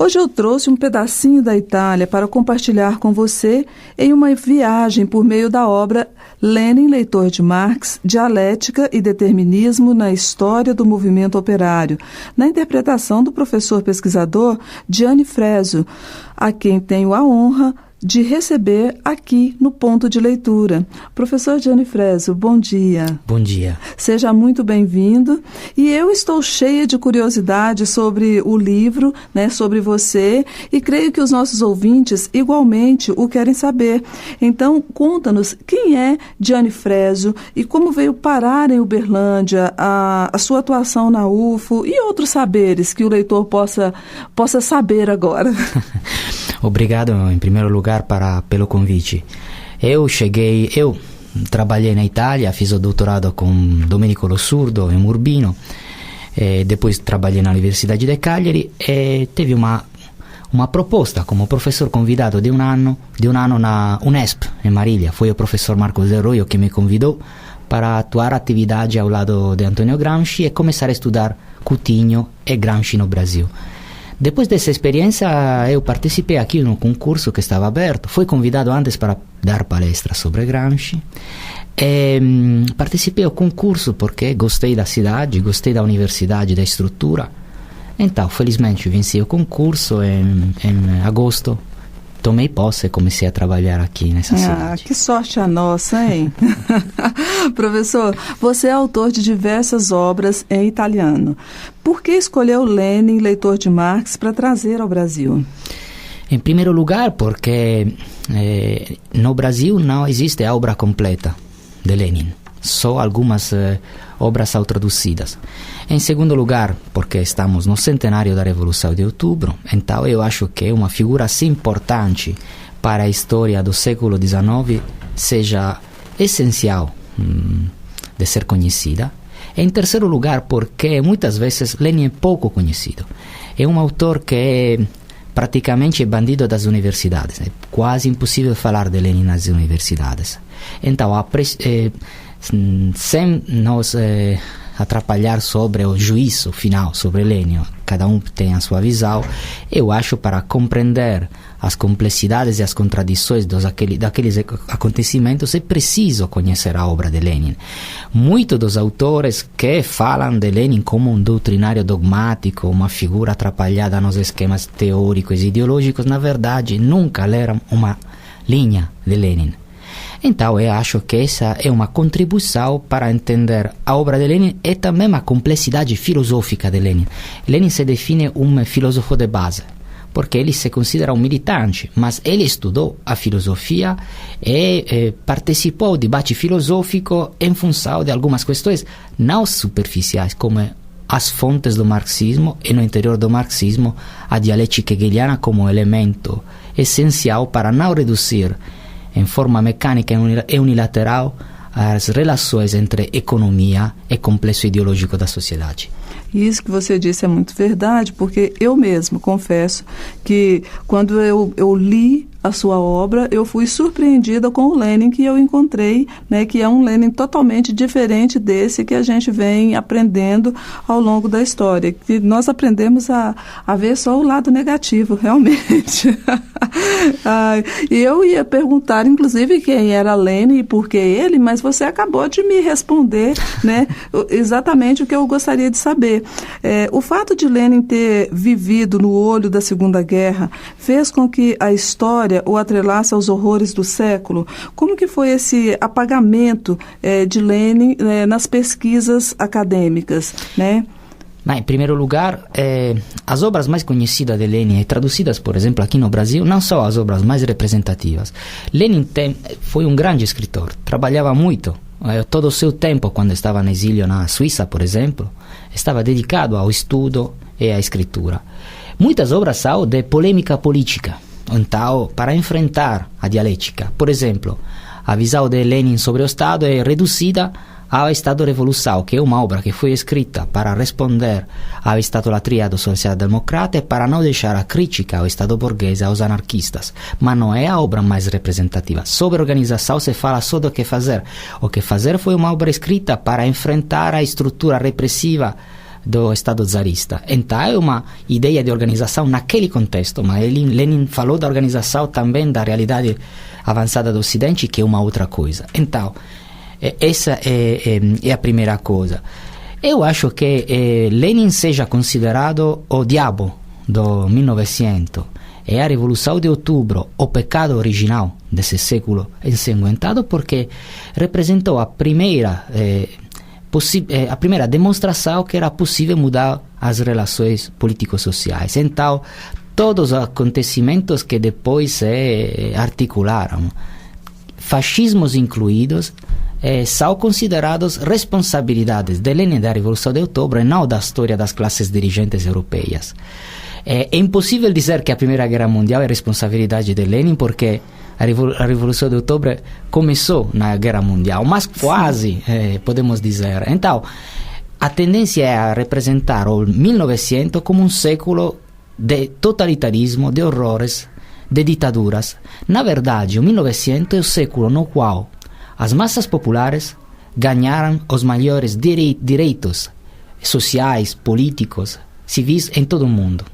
Hoje eu trouxe um pedacinho da Itália para compartilhar com você em uma viagem por meio da obra Lenin, leitor de Marx, Dialética e Determinismo na História do Movimento Operário, na interpretação do professor pesquisador Gianni Freso, a quem tenho a honra de receber aqui no Ponto de Leitura. Professor Gianni Freso, bom dia. Bom dia. Seja muito bem-vindo. E eu estou cheia de curiosidade sobre o livro, sobre você, e creio que os nossos ouvintes igualmente o querem saber. Então, conta-nos quem é Gianni Freso e como veio parar em Uberlândia, a sua atuação na UFO e outros saberes que o leitor possa saber agora. Obrigado, em primeiro lugar, pelo convite. Eu trabalhei na Itália, fiz o doutorado com Domenico Lo Surdo em Urbino, depois trabalhei na Universidade de Cagliari e teve uma proposta como professor convidado de um ano na Unesp, em Marília. Foi o professor Marcos Del Roio que me convidou para atuar atividade ao lado de Antonio Gramsci e começar a estudar Coutinho e Gramsci no Brasil. Depois dessa experiência, eu participei aqui num concurso que estava aberto. Fui convidado antes para dar palestra sobre Gramsci. Participei do concurso porque gostei da cidade, gostei da universidade, da estrutura. Então, felizmente, venci o concurso em agosto. Tomei posse e comecei a trabalhar aqui nessa cidade. Que sorte a nossa, hein? Professor, você é autor de diversas obras em italiano. Por que escolheu Lenin, leitor de Marx, para trazer ao Brasil? Em primeiro lugar, porque no Brasil não existe a obra completa de Lenin. Só algumas obras traduzidas. Em segundo lugar, porque estamos no centenário da Revolução de Outubro, então eu acho que uma figura assim importante para a história do século XIX seja essencial de ser conhecida. Em terceiro lugar, porque muitas vezes Lenin é pouco conhecido. É um autor que é praticamente bandido das universidades. É quase impossível falar de Lenin nas universidades. Então, sem nos atrapalhar sobre o juízo final sobre Lenin, cada um tem a sua visão, eu acho para compreender as complexidades e as contradições daqueles acontecimentos é preciso conhecer a obra de Lenin. Muitos dos autores que falam de Lenin como um doutrinário dogmático, uma figura atrapalhada nos esquemas teóricos e ideológicos, na verdade nunca leram uma linha de Lenin. Então, eu acho que essa é uma contribuição para entender a obra de Lenin e também a complexidade filosófica de Lenin. Lenin se define um filósofo de base, porque ele se considera um militante, mas ele estudou a filosofia e participou do debate filosófico em função de algumas questões não superficiais, como as fontes do marxismo e no interior do marxismo a dialética hegeliana como elemento essencial para não reduzir em forma mecânica e unilateral as relações entre economia e complexo ideológico da sociedade. Isso que você disse é muito verdade, porque eu mesmo confesso que quando eu li a sua obra, eu fui surpreendida com o Lenin que eu encontrei, que é um Lenin totalmente diferente desse que a gente vem aprendendo ao longo da história, que nós aprendemos a ver só o lado negativo, realmente. E eu ia perguntar, inclusive, quem era Lenin e por que ele, mas você acabou de me responder, exatamente o que eu gostaria de saber. O fato de Lenin ter vivido no olho da Segunda Guerra fez com que a história o atrelasse aos horrores do século. Como que foi esse apagamento de Lenin nas pesquisas acadêmicas, Mas, em primeiro lugar, as obras mais conhecidas de Lenin e traduzidas, por exemplo, aqui no Brasil, não são as obras mais representativas. Lenin foi um grande escritor, trabalhava muito. Todo o seu tempo, quando estava no exílio na Suíça, por exemplo, estava dedicado ao estudo e à escritura. Muitas obras são de polêmica política, então, para enfrentar a dialética. Por exemplo, a visão de Lenin sobre o Estado é reduzida ao Estado-Revolução, que é uma obra que foi escrita para responder à estatolátria do social-democrata e para não deixar a crítica ao Estado burguês e aos anarquistas. Mas não é a obra mais representativa. Sobre organização se fala só do que fazer. O que fazer foi uma obra escrita para enfrentar a estrutura repressiva do Estado zarista. Então é uma ideia de organização naquele contexto, mas Lenin falou da organização também da realidade avançada do Ocidente, que é uma outra coisa. Então, essa é a primeira coisa. Eu acho que Lenin seja considerado o diabo do 1900. É a Revolução de Outubro o pecado original desse século ensanguentado, porque representou a primeira demonstração que era possível mudar as relações político-sociais. Então, todos os acontecimentos que depois se articularam, fascismos incluídos, são considerados responsabilidades de Lenin da Revolução de Outubro e não da história das classes dirigentes europeias. É impossível dizer que a Primeira Guerra Mundial é responsabilidade de Lenin, porque a Revolução de Outubro começou na Guerra Mundial, mas quase, podemos dizer. Então, a tendência é a representar o 1900 como um século de totalitarismo, de horrores, de ditaduras. Na verdade, o 1900 é o século no qual as massas populares ganharam os maiores direitos sociais, políticos, civis em todo o mundo.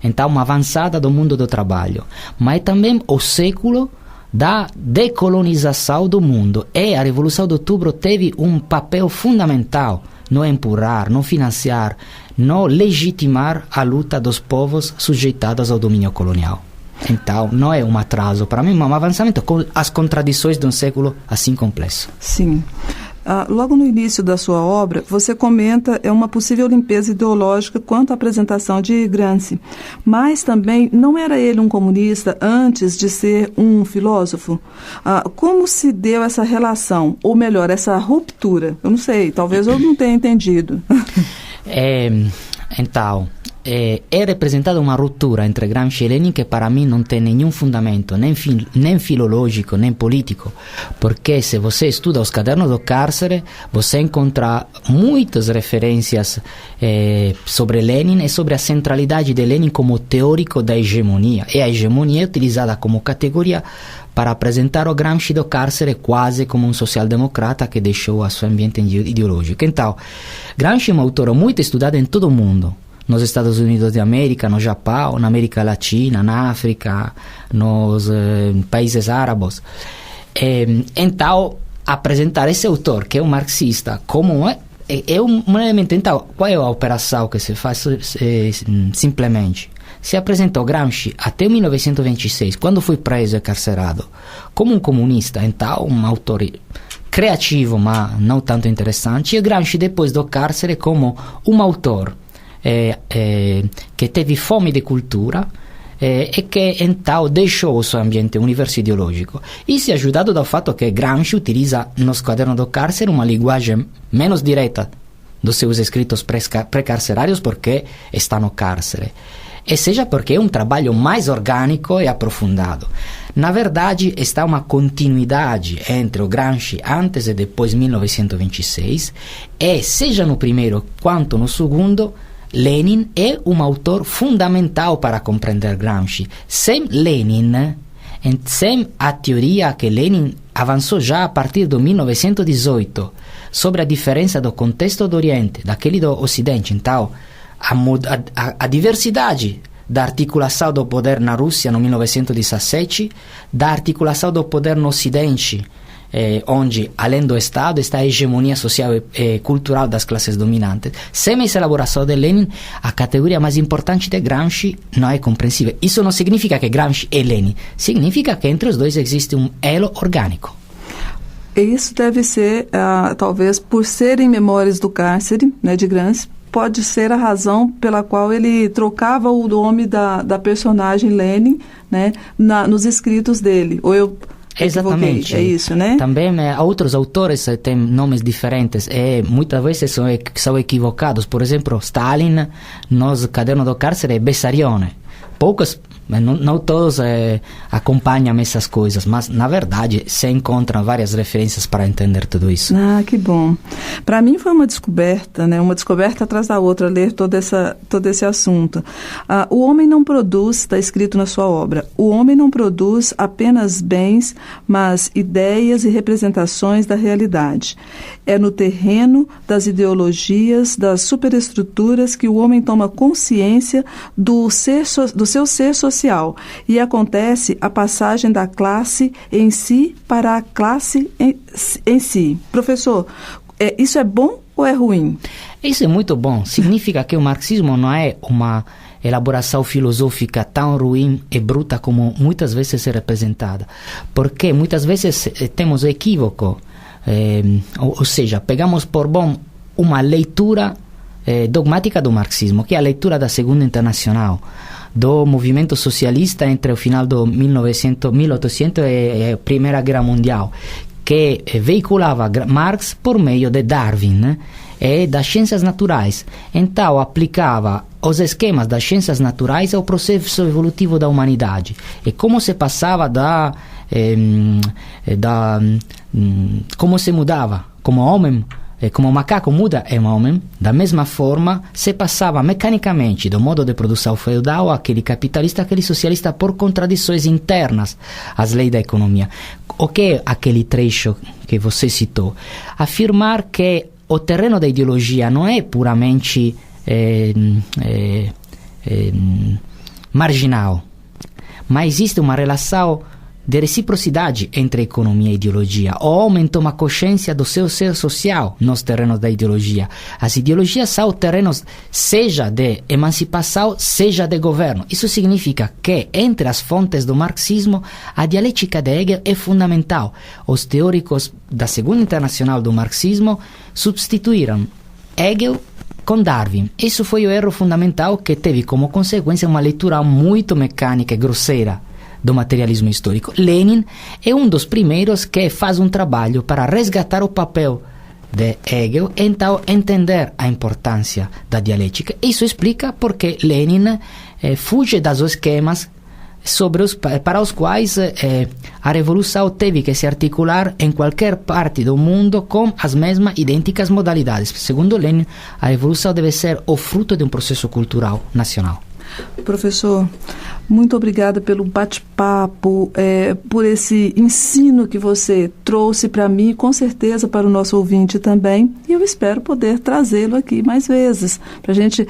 Então, uma avançada do mundo do trabalho. Mas é também o século da decolonização do mundo. E a Revolução de Outubro teve um papel fundamental no empurrar, no financiar, no legitimar a luta dos povos sujeitados ao domínio colonial. Então, não é um atraso para mim, mas um avançamento com as contradições de um século assim complexo. Sim. Logo no início da sua obra, você comenta uma possível limpeza ideológica quanto à apresentação de Gramsci. Mas também, não era ele um comunista antes de ser um filósofo? Como se deu essa relação, ou melhor, essa ruptura? Eu não sei, talvez eu não tenha entendido. Então, é representada uma ruptura entre Gramsci e Lenin que para mim não tem nenhum fundamento, nem filológico, nem político, porque se você estuda os cadernos do cárcere, você encontra muitas referências sobre Lenin e sobre a centralidade de Lenin como teórico da hegemonia, e a hegemonia é utilizada como categoria para apresentar o Gramsci do cárcere quase como um social-democrata que deixou a seu ambiente ideológico. Então, Gramsci é um autor muito estudado em todo o mundo, nos Estados Unidos de América, no Japão, na América Latina, na África, nos países árabes. Então, apresentar esse autor, que é um marxista, como é um elemento. Então, qual é a operação que se faz? Simplesmente, se apresentou Gramsci até 1926, quando foi preso e carcerado, como um comunista, então um autor criativo, mas não tanto interessante, e Gramsci depois do cárcere como um autor que teve fome de cultura e que então deixou o seu ambiente universo ideológico. Isso é ajudado do fato que Gramsci utiliza nos cadernos do cárcere uma linguagem menos direta dos seus escritos pré-carcerários, porque está no cárcere, e seja porque é um trabalho mais orgânico e aprofundado. Na verdade, está uma continuidade entre o Gramsci antes e depois de 1926, e seja no primeiro quanto no segundo, Lenin é um autor fundamental para compreender Gramsci. Sem Lenin, sem a teoria que Lenin avançou já a partir de 1918 sobre a diferença do contexto do Oriente, daquele do Ocidente, então a diversidade da articulação do poder na Rússia no 1917, da articulação do poder no Ocidente, onde, além do Estado, está a hegemonia social e cultural das classes dominantes. Sem essa elaboração de Lenin, a categoria mais importante de Gramsci não é compreensível. Isso não significa que Gramsci é Lenin, significa que entre os dois existe um elo orgânico. E isso deve ser, talvez, por serem memórias do cárcere, né, de Gramsci, pode ser a razão pela qual ele trocava o nome da personagem Lenin, né, nos escritos dele. Ou eu Exatamente. É isso, né? Também outros autores têm nomes diferentes e muitas vezes são equivocados. Por exemplo, Stalin, nos cadernos do cárcere, é Bessarione. Poucos não todos acompanham essas coisas, mas na verdade se encontram várias referências para entender tudo isso. Ah, que bom. Para mim foi uma descoberta, né? Uma descoberta atrás da outra, ler todo esse assunto. O homem não produz, está escrito na sua obra, o homem não produz apenas bens, mas ideias e representações da realidade. É no terreno das ideologias, das superestruturas que o homem toma consciência do seu ser social e acontece a passagem da classe em si para a classe em si. Professor, isso é bom ou é ruim? Isso é muito bom. Significa que o marxismo não é uma elaboração filosófica tão ruim e bruta como muitas vezes é representada. Porque muitas vezes temos o equívoco, ou seja, pegamos por bom uma leitura dogmática do marxismo, que é a leitura da Segunda Internacional, do movimento socialista entre o final do 1800 e a Primeira Guerra Mundial, que veiculava Marx por meio de Darwin, né, e das ciências naturais. Então aplicava os esquemas das ciências naturais ao processo evolutivo da humanidade e como se passava como se mudava como homem. Como o macaco muda em homem, da mesma forma se passava mecanicamente do modo de produção feudal àquele capitalista, àquele socialista, por contradições internas às leis da economia. O que é aquele trecho que você citou? Afirmar que o terreno da ideologia não é puramente marginal, mas existe uma relação de reciprocidade entre economia e ideologia. O homem toma consciência do seu ser social nos terrenos da ideologia. As ideologias são terrenos seja de emancipação, seja de governo. Isso significa que, entre as fontes do marxismo, a dialética de Hegel é fundamental. Os teóricos da Segunda Internacional do marxismo substituíram Hegel com Darwin. Isso foi o erro fundamental que teve como consequência uma leitura muito mecânica e grosseira do materialismo histórico. Lenin é um dos primeiros que faz um trabalho para resgatar o papel de Hegel, então entender a importância da dialética. Isso explica porque Lenin fuge dos esquemas para os quais a revolução teve que se articular em qualquer parte do mundo com as mesmas idênticas modalidades. Segundo Lenin, a revolução deve ser o fruto de um processo cultural nacional. Professor, muito obrigada pelo bate-papo, por esse ensino que você trouxe para mim e com certeza para o nosso ouvinte também. E eu espero poder trazê-lo aqui mais vezes, para a gente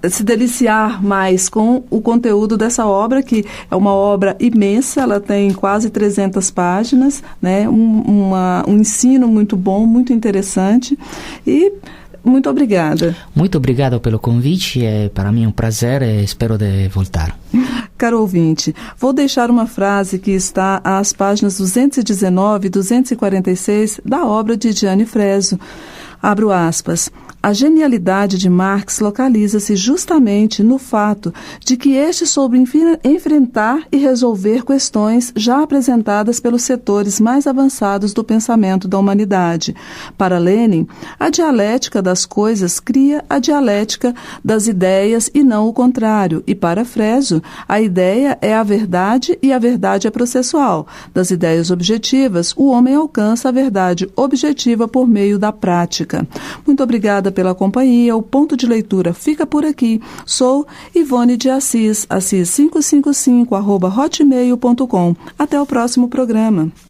se deliciar mais com o conteúdo dessa obra, que é uma obra imensa, ela tem quase 300 páginas, né? Um ensino muito bom, muito interessante. E muito obrigada. Muito obrigado pelo convite, é para mim um prazer e espero de voltar. Caro ouvinte, vou deixar uma frase que está às páginas 219 e 246 da obra de Gianni Freso. Abro aspas. A genialidade de Marx localiza-se justamente no fato de que este soube enfrentar e resolver questões já apresentadas pelos setores mais avançados do pensamento da humanidade. Para Lenin, a dialética das coisas cria a dialética das ideias e não o contrário. E para Freso, a ideia é a verdade e a verdade é processual. Das ideias objetivas, o homem alcança a verdade objetiva por meio da prática. Muito obrigada pela companhia. O Ponto de Leitura fica por aqui. Sou Ivone de Assis, assis555@hotmail.com. Até o próximo programa.